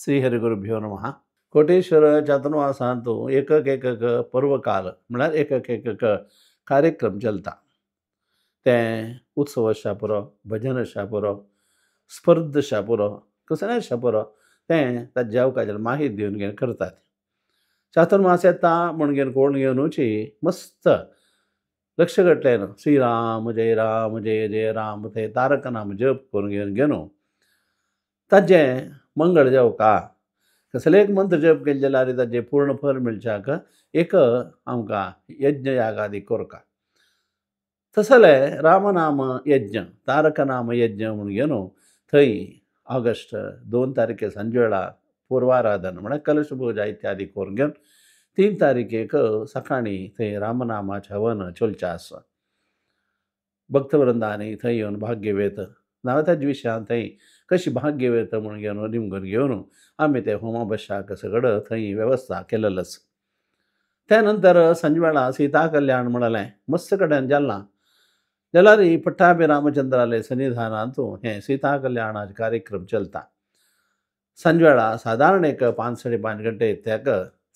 श्रीहरिगुरुभ्यो नमः. कोटेश्वर चातुर्मासांतू एकक पर्वकाल म्हळ्यार एकक कार्यक्रम चलता. ते उत्सव आसचा पुरो, भजन आसचा पुरो, स्पर्ध आसचा पुरो, कसलेय आसचा पुरो, तें ताजे अवकाशाचेर माहीत दिवन घेवन करतात. चातुर्मास येता म्हण घेवन कोण घेवनूच मस्त लक्ष घटलेन श्रीराम जय जय राम ते तारक नाम जप करून घेवन ताजें मंगळ जावका. कसले एक मंत्र जप केले जाल्यार ताजें पूर्ण फल मेळच्याक एक आमकां यज्ञ यागादी करता. तसले रामनाम यज्ञ, तारक नाम यज्ञ म्हूण घेवन थंय ऑगस्ट 2 तारखे सांजे वेळा पूर्वाराधन म्हळ्यार कलश पूजा इत्यादी करून घेवन 3 तारखेक सकाळीं थंय रामनामाचें हवन चलचें आसा. भक्तवृंदांनी थंय येवन भाग घेवयत. नावाताच्या विशयान थंय कशी भाग घेवयत म्हूण घेवन निमगून घेवन आमी ते होमा बशाक सगळं थंय वेवस्था केलेलो आसा. त्या नंतर सांजे वेळा सीता कल्याण म्हणलें मस्त कडेन जाल्ला जाल्यार पट्टाभी रामचंद्राले सन्निधानांतू हें सीता कल्याणाचे कार्यक्रम चलता. सांजे वेळा सादारण एक 5-5:30 गंटे इत्याक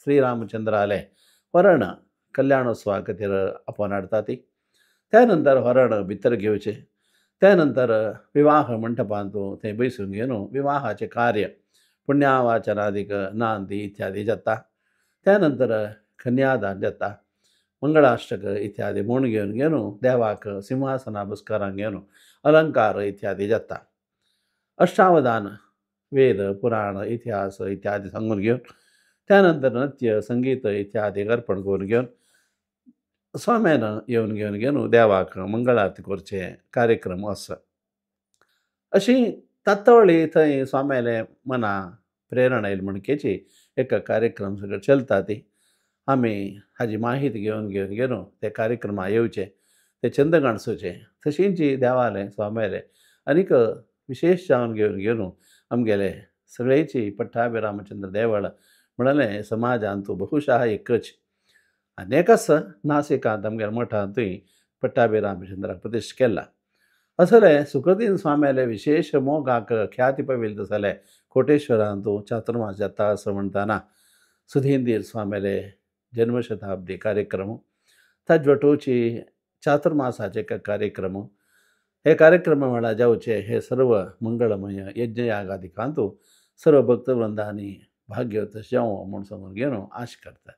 श्रीरामचंद्राले हरण कल्याणोत्सवा खातीर आपोवन हाडटा ती. त्या नंतर हरण भितर घेवचें. त्या नंतर विवाह मंटपांतू थंय बसून घेवन विवाहाचें कार्य पुण्यावाचनादीक नांदी इत्यादी जाता. त्या नंतर कन्यादान जाता. मंगळाष्टक इत्यादी म्हूण घेवन देवाक सिंहासनाबस्कारांक घेवन अलंकार इत्यादी जाता. अष्टावधान वेद पुराण इतिहास इत्यादी सांगून घेवन त्या नंतर नृत्य संगीत इत्यादी अर्पण करून घेवन स्वाम्यान येवन घेवन देवाक मंगळ आरती करचे कार्यक्रम आसा. अशी तात्तवळी थंय स्वाम्याले मना प्रेरणा येयली म्हणकेची एक कार्यक्रम सगळं चलता ती. आमी हाजी माहिती घेवन ते कार्यक्रमाक येवचे, ते छंद गाणसोचे, तशींच देवाले स्वाम्याले आनीक विशेश जावन घेवन आमगेले सगळेची पट्टाभी रामचंद्र देवळ म्हणलें समाजांतू बहुशः एकच. अनेक आसा नासिकांत आमगेल्या मठांतूय पट्टाभी रामचंद्राक प्रतिश्ठ केला. असले सुखदीन स्वाम्याले विशेष मोगाक ख्याती पाविल्ले तसले कोटेश्वरांतू चातुर्मास जाता असं म्हणटाना सुधींदीर स्वाम्याले जन्मशताब्दी कार्यक्रम ताजवटोची चातुर्मासाचे कार्यक्रम हे कार्यक्रम वेळा जावचे हे सर्व मंगळमय यज्ञ यागादिकांतू सर्व भक्तवृंदांनी भाग घेवत जावं म्हूण सांगून घेवन आश करतात.